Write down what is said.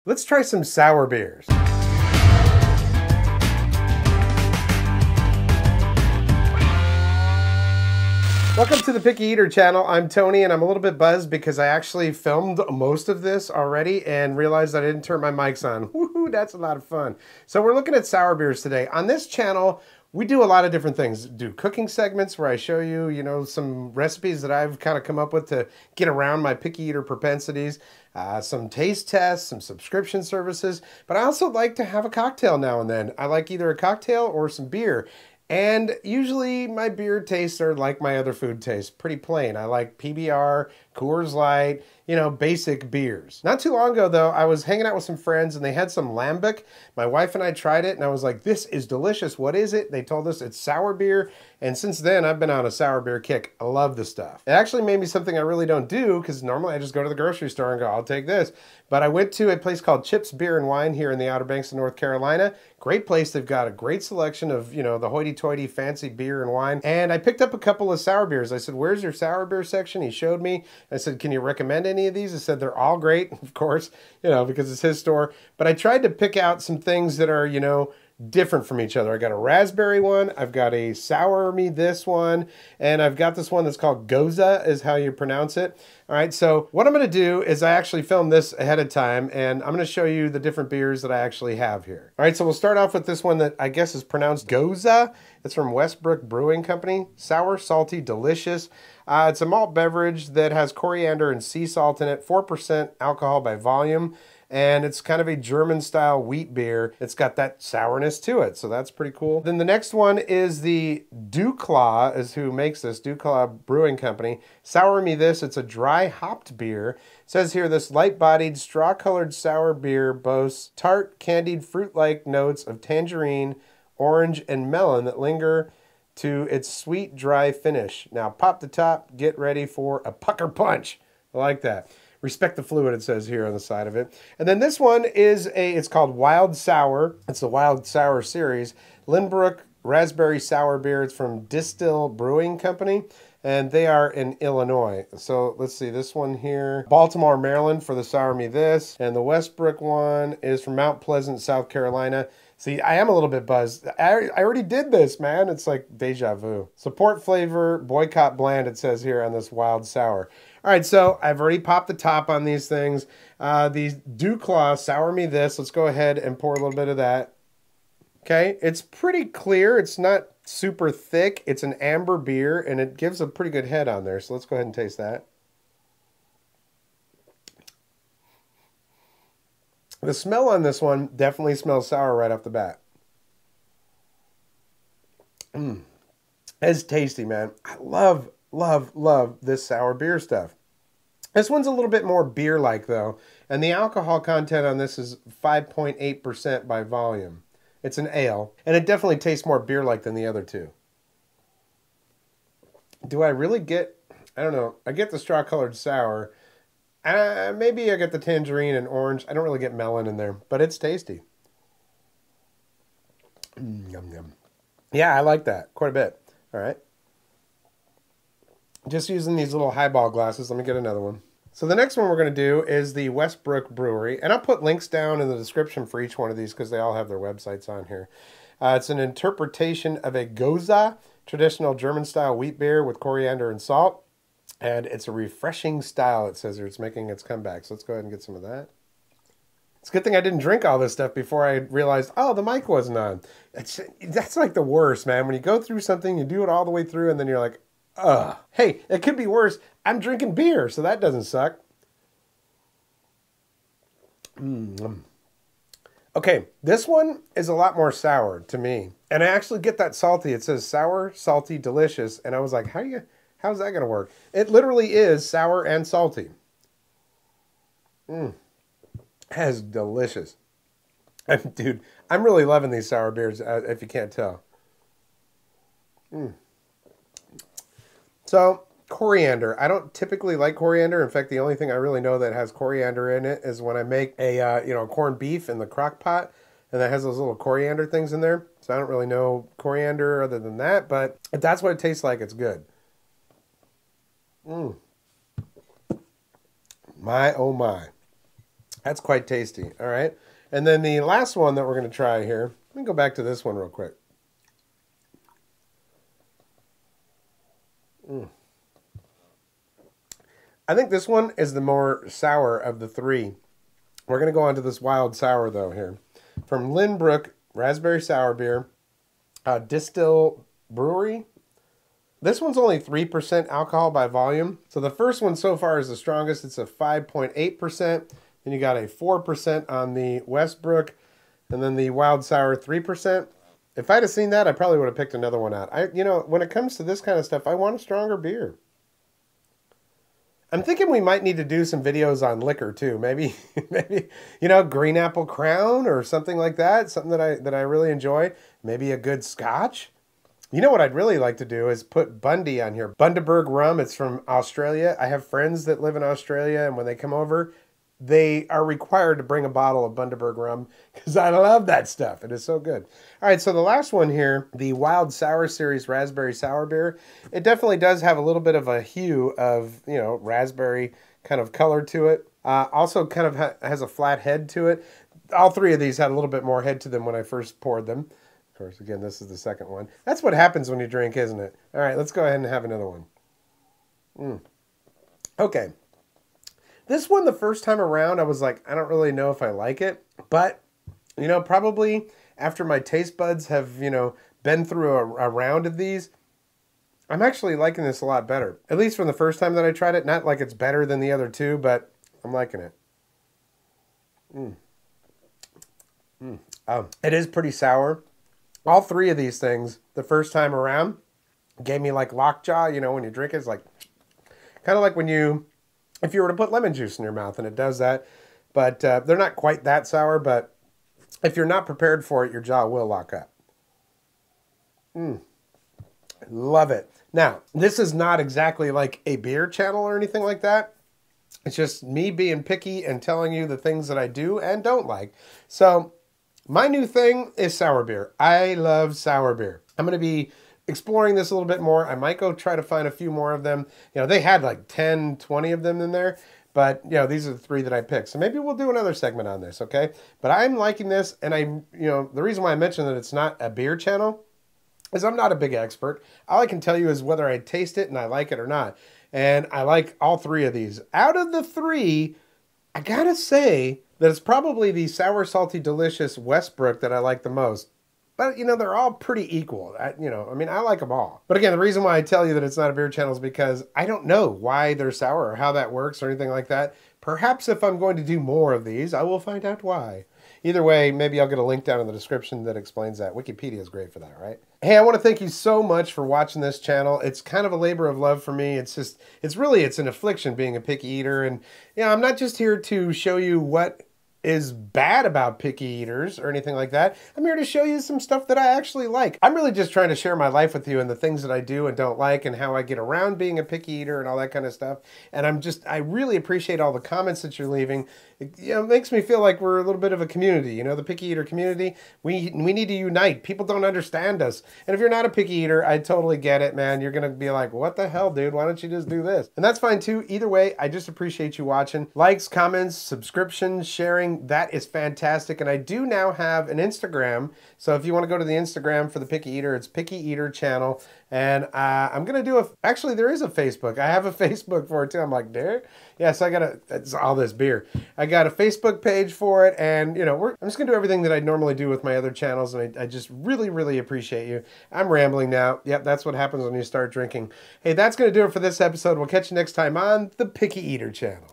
Let's try some sour beers. Welcome to the Picky Eater channel. I'm Tony and I'm a little bit buzzed because I actually filmed most of this already and realized I didn't turn my mics on. Woohoo, that's a lot of fun. So we're looking at sour beers today. On this channel, we do a lot of different things. Do cooking segments where I show you, some recipes that I've kind of come up with to get around my picky eater propensities. Some taste tests, some subscription services. But I also like to have a cocktail now and then. I like either a cocktail or some beer. And usually my beer tastes are like my other food tastes, pretty plain. I like PBR, Coors Light, basic beers. Not too long ago though, I was hanging out with some friends and they had some lambic. My wife and I tried it and I was like, this is delicious. What is it? They told us it's sour beer. And since then I've been on a sour beer kick. I love the stuff. It actually made me something I really don't do because normally I just go to the grocery store and go, I'll take this. But I went to a place called Chips Beer and Wine here in the Outer Banks of North Carolina. Great place. They've got a great selection of, the hoity-toity fancy beer and wine. And I picked up a couple of sour beers. I said, where's your sour beer section? He showed me. I said, can you recommend any of these? I said, they're all great, of course, because it's his store. But I tried to pick out some things that are, different from each other. I got a raspberry one, I've got a sour me this one, and I've got this one that's called Gose, is how you pronounce it. All right, so what I'm gonna do is I actually filmed this ahead of time, and I'm gonna show you the different beers that I actually have here. All right, so we'll start off with this one that I guess is pronounced Gose. It's from Westbrook Brewing Company. Sour, salty, delicious. It's a malt beverage that has coriander and sea salt in it, 4% alcohol by volume. And it's kind of a German-style wheat beer. It's got that sourness to it, so that's pretty cool. Then the next one is the DuClaw, is who makes this, DuClaw Brewing Company. Sour Me This, it's a dry hopped beer. It says here, this light-bodied, straw-colored sour beer boasts tart, candied, fruit-like notes of tangerine, orange, and melon that linger to its sweet, dry finish. Now pop the top, get ready for a pucker punch. I like that. Respect the fluid, it says here on the side of it. And then this one is it's called Wild Sour. It's the Wild Sour series. Lynbrook Raspberry Sour Beer. It's from Distill Brewing Company, and they are in Illinois. So let's see, this one here, Baltimore, Maryland for the Sour Me This. And the Westbrook one is from Mount Pleasant, South Carolina. See, I am a little bit buzzed. I already did this, man. It's like deja vu. Support flavor, boycott bland, it says here on this Wild Sour. All right, so I've already popped the top on these things. These DuClaw Sour Me This. Let's go ahead and pour a little bit of that. Okay, it's pretty clear. It's not super thick. It's an amber beer, and it gives a pretty good head on there. So let's go ahead and taste that. The smell on this one definitely smells sour right off the bat. It's tasty, man. I love this sour beer stuff. This one's a little bit more beer-like, though, and the alcohol content on this is 5.8% by volume. It's an ale, and it definitely tastes more beer-like than the other two. Do I really get, I don't know, I get the straw-colored sour. Maybe I get the tangerine and orange. I don't really get melon in there, but it's tasty. Yum, yum. Yeah, I like that quite a bit. All right. Just using these little highball glasses. Let me get another one. So the next one we're going to do is the Westbrook Brewery. And I'll put links down in the description for each one of these because they all have their websites on here. It's an interpretation of a Gose, traditional German-style wheat beer with coriander and salt. And it's a refreshing style, it says here. It's making its comeback. So let's go ahead and get some of that. It's a good thing I didn't drink all this stuff before I realized, oh, the mic wasn't on. That's like the worst, man. When you go through something, you do it all the way through, and then you're like, ugh. Hey, it could be worse. I'm drinking beer, so that doesn't suck. Okay, this one is a lot more sour to me. And I actually get that salty. It says sour, salty, delicious. And I was like, how's that going to work? It literally is sour and salty. That's delicious. Dude, I'm really loving these sour beers, if you can't tell. So, coriander. I don't typically like coriander. In fact, the only thing I really know that has coriander in it is when I make a corned beef in the crock pot, and that has those little coriander things in there. So I don't really know coriander other than that, but if that's what it tastes like, it's good. My, oh my. That's quite tasty. All right. And then the last one that we're going to try here, let me go back to this one real quick. I think this one is the more sour of the three. We're going to go on to this wild sour, though, here. From Lynbrook Raspberry Sour Beer, Distill Brewery. This one's only 3% alcohol by volume. So the first one so far is the strongest. It's a 5.8%. Then you got a 4% on the Westbrook. And then the Wild Sour, 3%. If I'd have seen that, I probably would have picked another one out. You know, when it comes to this kind of stuff, I want a stronger beer. I'm thinking we might need to do some videos on liquor too. Maybe, you know, Green Apple Crown or something like that. Something that I really enjoy. Maybe a good Scotch. You know what I'd really like to do is put Bundy on here. Bundaberg rum. It's from Australia. I have friends that live in Australia, and when they come over, they are required to bring a bottle of Bundaberg rum because I love that stuff. It is so good. All right, so the last one here, the Wild Sour Series Raspberry Sour Beer. It definitely does have a little bit of a hue of, you know, raspberry kind of color to it. Also kind of has a flat head to it. All three of these had a little bit more head to them when I first poured them. Of course, again, this is the second one. That's what happens when you drink, isn't it? All right, let's go ahead and have another one. Okay. This one, the first time around, I was like, I don't really know if I like it. But, you know, probably after my taste buds have, you know, been through a round of these, I'm actually liking this a lot better. At least from the first time that I tried it. Not like it's better than the other two, but I'm liking it. It is pretty sour. All three of these things, the first time around, gave me like lockjaw. You know, when you drink it, it's like, kind of like when you... if you were to put lemon juice in your mouth, and it does that. But they're not quite that sour, but if you're not prepared for it, your jaw will lock up. Love it. Now, this is not exactly like a beer channel or anything like that. It's just me being picky and telling you the things that I do and don't like. So, my new thing is sour beer. I love sour beer. I'm going to be exploring this a little bit more. I might go try to find a few more of them. You know, they had like 10, 20 of them in there, but you know, these are the three that I picked. So maybe we'll do another segment on this, okay? But I'm liking this, and you know, the reason why I mentioned that it's not a beer channel is I'm not a big expert. All I can tell you is whether I taste it and I like it or not. And I like all three of these. Out of the three, I gotta say that it's probably the Sour Salty Delicious Westbrook that I like the most. But, you know, they're all pretty equal. I mean, I like them all. But again, the reason why I tell you that it's not a beer channel is because I don't know why they're sour or how that works or anything like that. Perhaps if I'm going to do more of these, I will find out why. Either way, maybe I'll get a link down in the description that explains that. Wikipedia is great for that, right? Hey, I want to thank you so much for watching this channel. It's kind of a labor of love for me. It's an affliction being a picky eater. And, you know, I'm not just here to show you what is bad about picky eaters or anything like that. I'm here to show you some stuff that I actually like. I'm really just trying to share my life with you and the things that I do and don't like and how I get around being a picky eater and all that kind of stuff. And I really appreciate all the comments that you're leaving. It makes me feel like we're a little bit of a community, you know, the picky eater community. We need to unite. People don't understand us. And if you're not a picky eater, I totally get it, man. You're going to be like, what the hell, dude? Why don't you just do this? And that's fine too. Either way, I just appreciate you watching. Likes, comments, subscriptions, sharing. That is fantastic. And I do now have an Instagram. So if you want to go to the Instagram for the Picky Eater, it's Picky Eater Channel. And I'm going to do actually there is a Facebook. I have a Facebook for it too. I'm like, Derek? Yes, it's all this beer. I got a Facebook page for it. And, you know, I'm just going to do everything that I normally do with my other channels. And I just really, really appreciate you. I'm rambling now. Yep, that's what happens when you start drinking. Hey, that's going to do it for this episode. We'll catch you next time on the Picky Eater Channel.